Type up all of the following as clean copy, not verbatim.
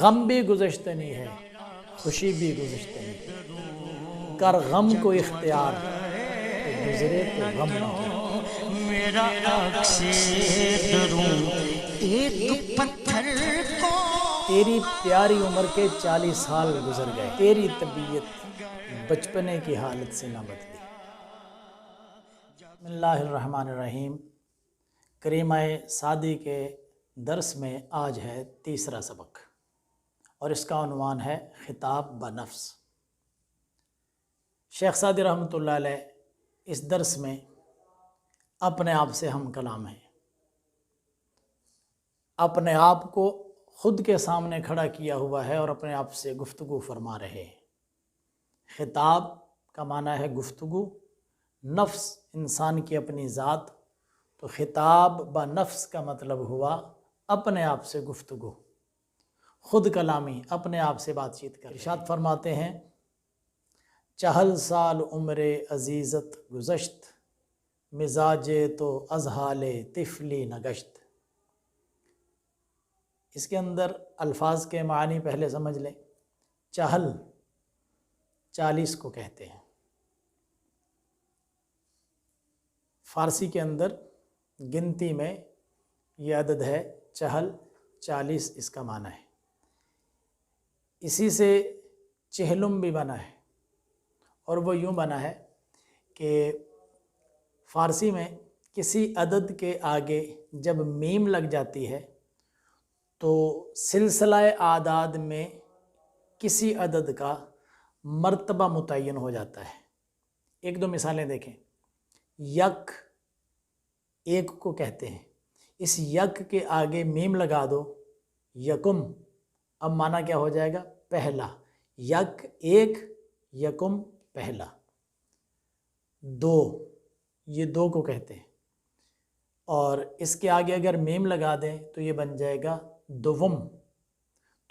غم بھی گزشتہ نہیں ہے، خوشی بھی گزشتہ نہیں، کر غم کو اختیار کہ گزرے تو غم نہ ہو۔ میرا عکس دروں ایک پتھر کو، تیری پیاری عمر کے 40 سال گزر گئے، تیری طبیعت بچپنے کی حالت سے نہ بدلی۔ بسم اللہ الرحمن الرحیم۔ کریمہ سعدی کے درس میں آج ہے تیسرا سبق، اور اس کا عنوان ہے خطاب بنفس۔ شیخ سعدی رحمۃ اللہ علیہ اس درس میں اپنے آپ سے ہم کلام ہیں، اپنے آپ کو خود کے سامنے کھڑا کیا ہوا ہے اور اپنے آپ سے گفتگو فرما رہے ہیں۔ خطاب کا معنی ہے گفتگو، نفس انسان کی اپنی ذات، تو خطاب بنفس کا مطلب ہوا اپنے آپ سے گفتگو، خود کلامی، اپنے آپ سے بات چیت کر۔ ارشاد فرماتے ہیں، چہل سال عمر عزیزت گزشت، مزاج تو از حال طفلی نگشت۔ اس کے اندر الفاظ کے معنی پہلے سمجھ لیں۔ چہل 40 کو کہتے ہیں، فارسی کے اندر گنتی میں یہ عدد ہے چہل، 40 اس کا معنی ہے۔ اسی سے چہلم بھی بنا ہے، اور وہ یوں بنا ہے کہ فارسی میں کسی عدد کے آگے جب میم لگ جاتی ہے تو سلسلہ اعداد میں کسی عدد کا مرتبہ متعین ہو جاتا ہے۔ ایک دو مثالیں دیکھیں۔ یک، ایک کو کہتے ہیں، اس یک کے آگے میم لگا دو، یکم، اب معنی کیا ہو جائے گا؟ پہلا۔ یک ایک، یکم پہلا۔ دو، یہ دو کو کہتے ہیں، اور اس کے آگے اگر میم لگا دیں تو یہ بن جائے گا دوم۔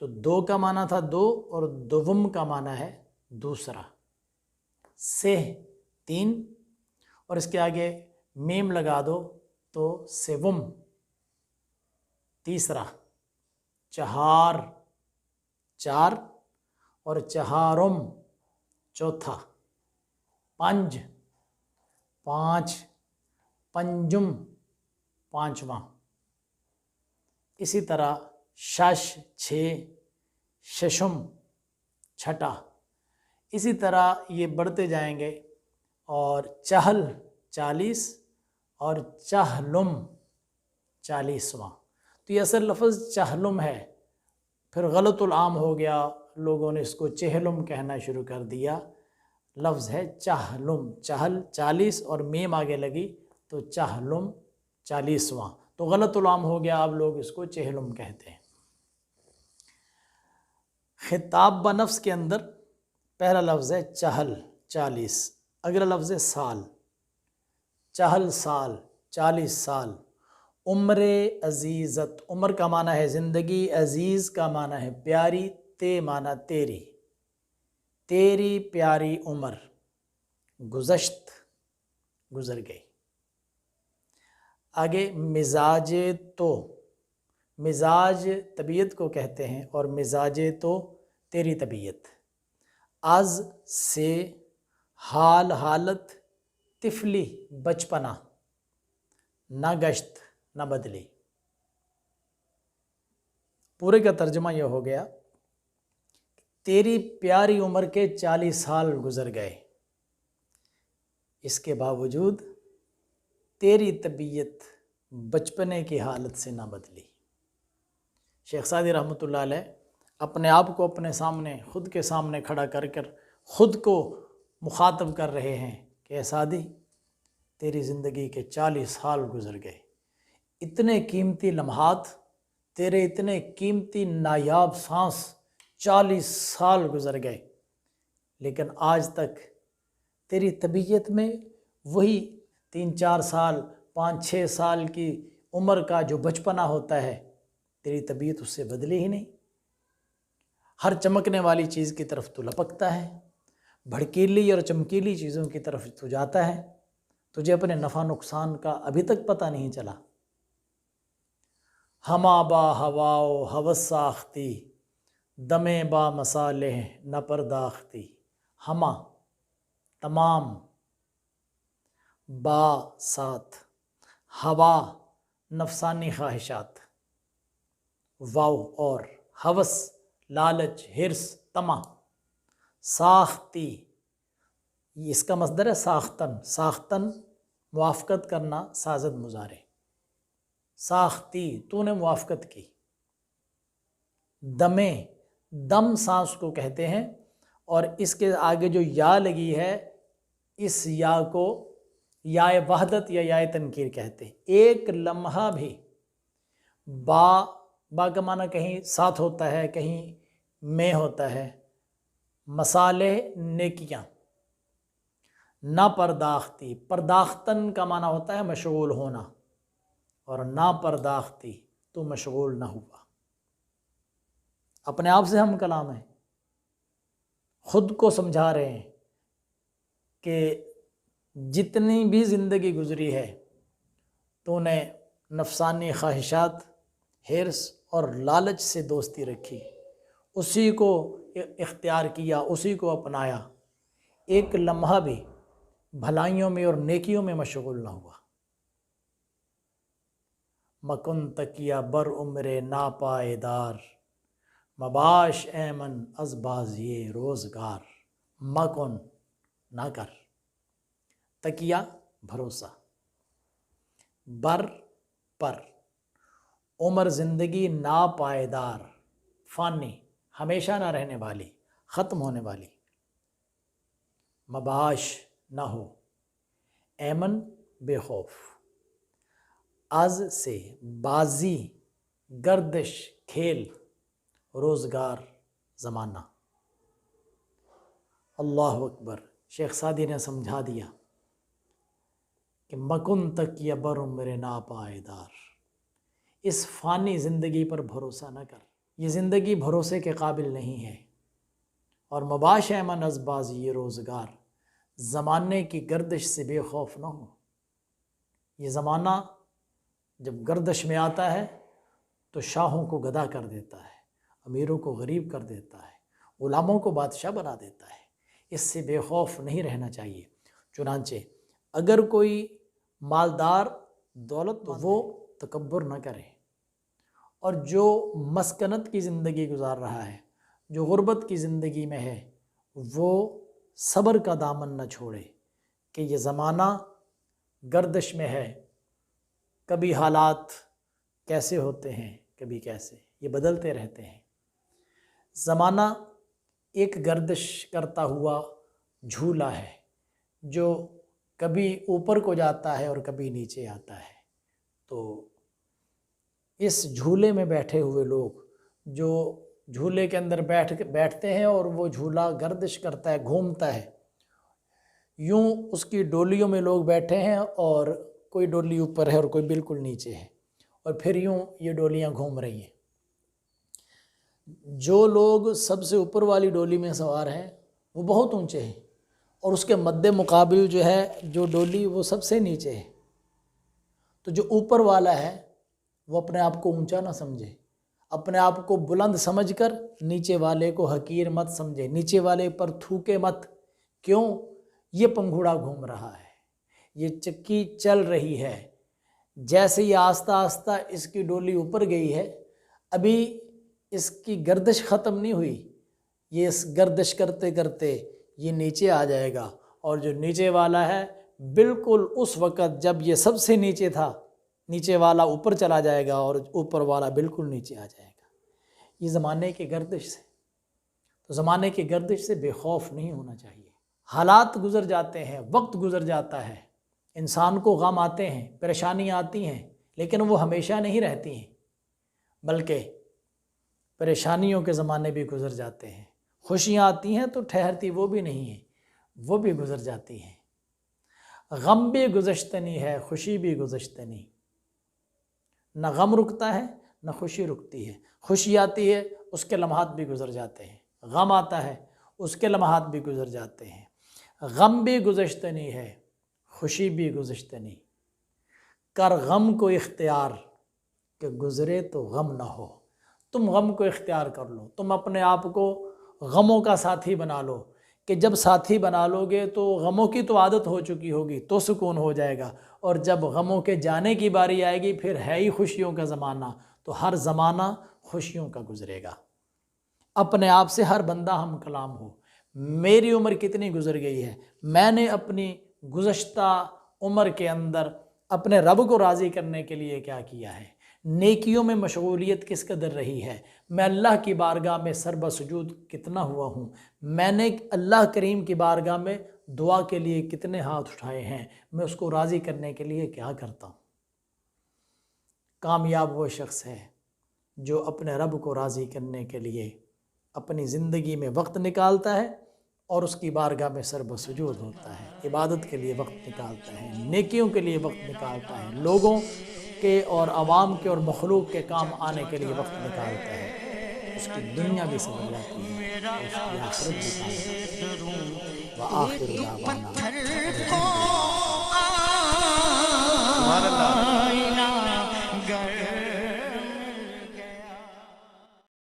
تو دو کا معنی تھا دو، اور دوم کا معنی ہے دوسرا۔ سہ، تین، اور اس کے آگے میم لگا دو تو سوم، تیسرا۔ چہار، چار، اور چہارم، چوتھا۔ پنج، پانچ، پنجم، پانچواں۔ اسی طرح شش، چھ، ششم، چھٹا۔ اسی طرح یہ بڑھتے جائیں گے، اور چہل 40 اور چہلم 40واں۔ تو یہ اصل لفظ چہلم ہے، پھر غلط العام ہو گیا، لوگوں نے اس کو چہلم کہنا شروع کر دیا۔ لفظ ہے چہلم، چہل 40 اور میم آگے لگی تو چہلم 40واں، تو غلط العام ہو گیا، اب لوگ اس کو چہلم کہتے ہیں۔ خطاب بنفس کے اندر پہلا لفظ ہے چہل 40، اگلا لفظ ہے سال۔ چہل سال، 40 سال۔ عمر عزیزت، عمر کا معنی ہے زندگی، عزیز کا معنی ہے پیاری، تے معنی تیری، تیری پیاری عمر گزشت، گزر گئی۔ آگے مزاج تو، مزاج طبیعت کو کہتے ہیں، اور مزاج تو تیری طبیعت۔ از سے، حال حالت، طفلی بچپنا، نہ گشت نہ بدلی۔ پورے کا ترجمہ یہ ہو گیا، تیری پیاری عمر کے 40 سال گزر گئے، اس کے باوجود تیری طبیعت بچپنے کی حالت سے نہ بدلی۔ شیخ سعدی رحمۃ اللہ علیہ اپنے آپ کو اپنے سامنے، خود کے سامنے کھڑا کر کر خود کو مخاطب کر رہے ہیں کہ اے سعدی، تیری زندگی کے 40 سال گزر گئے، اتنے قیمتی لمحات، تیرے اتنے قیمتی نایاب سانس 40 سال گزر گئے، لیکن آج تک تیری طبیعت میں وہی 3-4 سال، 5-6 سال کی عمر کا جو بچپنا ہوتا ہے، تیری طبیعت اس سے بدلی ہی نہیں۔ ہر چمکنے والی چیز کی طرف تو لپکتا ہے، بھڑکیلی اور چمکیلی چیزوں کی طرف تو جاتا ہے، تجھے اپنے نفع نقصان کا ابھی تک پتہ نہیں چلا۔ ہما با ہواؤ ہوس ساختی دمے با مصالح نہ پرداختی. ہما تمام، با ساتھ، ہوا نفسانی خواہشات، واو اور، ہوس لالچ ہرس طمع، ساختی یہ اس کا مصدر ہے ساختن. ساختن موافقت کرنا، سازد مضارع. ساختی تو نے موافقت کی. دمے، دم سانس کو کہتے ہیں، اور اس کے آگے جو یا لگی ہے اس یا کو یا وحدت یا یا تنکیر کہتے ہیں. ایک لمحہ بھی. با کا معنی کہیں ساتھ ہوتا ہے، کہیں میں ہوتا ہے. مصالح نیکیاں. نہ پرداختی، پرداختن کا معنی ہوتا ہے مشغول ہونا، اور نہ پرداختی تو مشغول نہ ہوا. اپنے آپ سے ہم کلام ہیں، خود کو سمجھا رہے ہیں کہ جتنی بھی زندگی گزری ہے تو نے نفسانی خواہشات، حرص اور لالچ سے دوستی رکھی، اسی کو اختیار کیا، اسی کو اپنایا. ایک لمحہ بھی بھلائیوں میں اور نیکیوں میں مشغول نہ ہوا. مکن تکیہ بر عمر ناپائیدار مباش ایمن از بازی روزگار. مکن نہ کر، تکیہ بھروسہ، بر پر، عمر زندگی ناپائیدار فانی ہمیشہ نہ رہنے والی، ختم ہونے والی. مباش نہ ہو، ایمن بے خوف، از سے بازی گردش کھیل، روزگار زمانہ. اللہ اکبر. شیخ سعدی نے سمجھا دیا کہ مکن تک یہ بر عمر ناپائیدار، اس فانی زندگی پر بھروسہ نہ کر، یہ زندگی بھروسے کے قابل نہیں ہے. اور مباش ایمن از بازی یہ روزگار، زمانے کی گردش سے بے خوف نہ ہو. یہ زمانہ جب گردش میں آتا ہے تو شاہوں کو گدا کر دیتا ہے، امیروں کو غریب کر دیتا ہے، غلاموں کو بادشاہ بنا دیتا ہے. اس سے بے خوف نہیں رہنا چاہیے. چنانچہ اگر کوئی مالدار دولت تو وہ تکبر نہ کرے، اور جو مسکنت کی زندگی گزار رہا ہے، جو غربت کی زندگی میں ہے، وہ صبر کا دامن نہ چھوڑے کہ یہ زمانہ گردش میں ہے. کبھی حالات کیسے ہوتے ہیں، کبھی کیسے، یہ بدلتے رہتے ہیں. زمانہ ایک گردش کرتا ہوا جھولا ہے جو کبھی اوپر کو جاتا ہے اور کبھی نیچے آتا ہے. تو اس جھولے میں بیٹھے ہوئے لوگ جو جھولے کے اندر بیٹھتے ہیں اور وہ جھولا گردش کرتا ہے، گھومتا ہے، یوں اس کی ڈولیوں میں لوگ بیٹھے ہیں اور کوئی ڈولی اوپر ہے اور کوئی بالکل نیچے ہے، اور پھر یوں یہ ڈولیاں گھوم رہی ہیں. جو لوگ سب سے اوپر والی ڈولی میں سوار ہیں وہ بہت اونچے ہیں، اور اس کے مد مقابل جو ہے جو ڈولی وہ سب سے نیچے ہے. تو جو اوپر والا ہے وہ اپنے آپ کو اونچا نہ سمجھے، اپنے آپ کو بلند سمجھ کر نیچے والے کو حقیر مت سمجھے، نیچے والے پر تھوکے مت. کیوں؟ یہ پنگھوڑا گھوم رہا ہے، یہ چکی چل رہی ہے. جیسے یہ آہستہ آہستہ اس کی ڈولی اوپر گئی ہے، ابھی اس کی گردش ختم نہیں ہوئی، یہ اس گردش کرتے کرتے یہ نیچے آ جائے گا، اور جو نیچے والا ہے بالکل اس وقت جب یہ سب سے نیچے تھا، نیچے والا اوپر چلا جائے گا اور اوپر والا بالکل نیچے آ جائے گا. یہ زمانے کی گردش سے. تو زمانے کی گردش سے بے خوف نہیں ہونا چاہیے. حالات گزر جاتے ہیں، وقت گزر جاتا ہے، انسان کو غم آتے ہیں، پریشانیاں آتی ہیں، لیکن وہ ہمیشہ نہیں رہتی ہیں، بلکہ پریشانیوں کے زمانے بھی گزر جاتے ہیں. خوشیاں آتی ہیں تو ٹھہرتی وہ بھی نہیں ہیں، وہ بھی گزر جاتی ہیں. غم بھی گزشتنی ہے، خوشی بھی گزشتنی. نہ غم رکتا ہے نہ خوشی رکتی ہے. خوشی آتی ہے اس کے لمحات بھی گزر جاتے ہیں، غم آتا ہے اس کے لمحات بھی گزر جاتے ہیں. غم بھی گزشتنی ہے، خوشی بھی گزشتنی. کر غم کو اختیار کہ گزرے تو غم نہ ہو۔ تم غم کو اختیار کر لو، تم اپنے آپ کو غموں کا ساتھی بنا لو کہ جب ساتھی بنا لو گے تو غموں کی تو عادت ہو چکی ہوگی تو سکون ہو جائے گا، اور جب غموں کے جانے کی باری آئے گی پھر ہے ہی خوشیوں کا زمانہ، تو ہر زمانہ خوشیوں کا گزرے گا۔ اپنے آپ سے ہر بندہ ہم کلام ہو، میری عمر کتنی گزر گئی ہے، میں نے اپنی گزشتہ عمر کے اندر اپنے رب کو راضی کرنے کے لیے کیا کیا ہے، نیکیوں میں مشغولیت کس قدر رہی ہے، میں اللہ کی بارگاہ میں سر بسجود کتنا ہوا ہوں، میں نے اللہ کریم کی بارگاہ میں دعا کے لیے کتنے ہاتھ اٹھائے ہیں، میں اس کو راضی کرنے کے لیے کیا کرتا ہوں۔ کامیاب وہ شخص ہے جو اپنے رب کو راضی کرنے کے لیے اپنی زندگی میں وقت نکالتا ہے اور اس کی بارگاہ میں سر بسجود ہوتا ہے، عبادت کے لیے وقت نکالتا ہے، نیکیوں کے لیے وقت نکالتا ہے، لوگوں کے اور عوام کے اور مخلوق کے کام آنے کے لیے وقت نکالتا ہے، اس کی دنیا بھی سنور جاتی ہے اور اس کی آخرت بھی کامیاب ہے۔ وآخر دعوانا